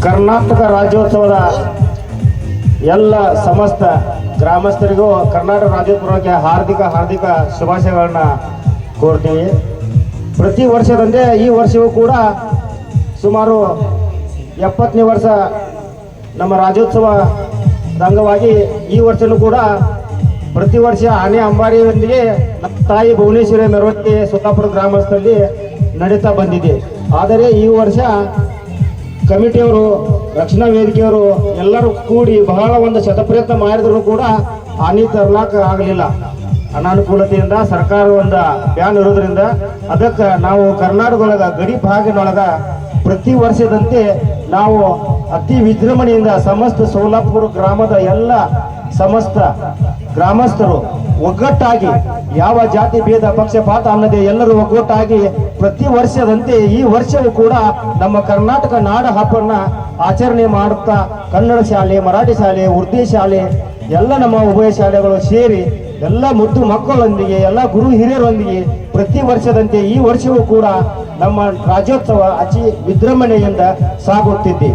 ಕರ್ನಾಟಕ ರಾಜ್ಯೋತ್ಸವದ ಎಲ್ಲ ಸಮಸ್ತ ಗ್ರಾಮಸ್ಥರಿಗೂ ಕರ್ನಾಟಕ ರಾಜ್ಯೋತ್ಸವಕ್ಕೆ ಹಾರ್ದಿಕ ಶುಭಾಶಯಗಳನ್ನ ಕೋರ್ತೀವಿ. ಪ್ರತಿ ವರ್ಷದಂತೆ ಈ ವರ್ಷವೂ ಕೂಡ ಸುಮಾರು 70ನೇ ವರ್ಷ ನಮ್ಮ ರಾಜ್ಯೋತ್ಸವದ ಅಂಗವಾಗಿ ಈ ವರ್ಷನೂ ಕೂಡ ಪ್ರತಿ ವರ್ಷ ಆನೆ ಅಂಬಾರಿಯೊಂದಿಗೆ ನಮ್ಮ ತಾಯಿ ಭುವನೇಶ್ವರಿ ಮೆರವಣಿಗೆ ಸುತ್ತಾಪುರ ಗ್ರಾಮಸ್ಥರಲ್ಲಿ ನಡೀತಾ ಬಂದಿದೆ. ಆದರೆ ಈ ವರ್ಷ ಕಮಿಟಿಯವರು, ರಕ್ಷಣಾ ವೇದಿಕೆಯವರು ಎಲ್ಲರೂ ಕೂಡಿ ಬಹಳ ಒಂದು ಶತಪ್ರಯತ್ನ ಮಾಡಿದ್ರು ಕೂಡ ಹಾನಿ ತರಲಾಕ ಆಗಲಿಲ್ಲ. ಅನಾನುಕೂಲತೆಯಿಂದ ಸರ್ಕಾರ ಒಂದು ಬ್ಯಾನ್ ಇರೋದ್ರಿಂದ ಅದಕ್ಕೆ ನಾವು ಕರ್ನಾಟಕದೊಳಗ ಗಡಿ ಭಾಗದೊಳಗ ಪ್ರತಿ ವರ್ಷದಂತೆ ನಾವು ಅತಿ ವಿಜೃಂಭಣೆಯಿಂದ ಸಮಸ್ತ ಸೋಲಾಪುರ ಗ್ರಾಮದ ಎಲ್ಲ ಸಮಸ್ತ ಗ್ರಾಮಸ್ಥರು ಒಗ್ಗಟ್ಟಾಗಿ ಯಾವ ಜಾತಿ ಭೇದ ಪಕ್ಷಪಾತ ಅನ್ನದೇ ಎಲ್ಲರೂ ಒಗ್ಗಟ್ಟಾಗಿ ಪ್ರತಿ ವರ್ಷದಂತೆ ಈ ವರ್ಷವೂ ಕೂಡ ನಮ್ಮ ಕರ್ನಾಟಕ ನಾಡ ಹಬ್ಬನ ಆಚರಣೆ ಮಾಡುತ್ತಾ ಕನ್ನಡ ಶಾಲೆ, ಮರಾಠಿ ಶಾಲೆ, ಉರ್ದು ಶಾಲೆ ಎಲ್ಲ ನಮ್ಮ ಉಭಯ ಶಾಲೆಗಳು ಸೇರಿ ಎಲ್ಲ ಮುದ್ದು ಮಕ್ಕಳೊಂದಿಗೆ ಎಲ್ಲ ಗುರು ಹಿರಿಯರೊಂದಿಗೆ ಪ್ರತಿ ವರ್ಷದಂತೆ ಈ ವರ್ಷವೂ ಕೂಡ ನಮ್ಮ ರಾಜ್ಯೋತ್ಸವ ಅತಿ ವಿಜೃಂಭಣೆಯಿಂದ ಸಾಗುತ್ತಿದೆ.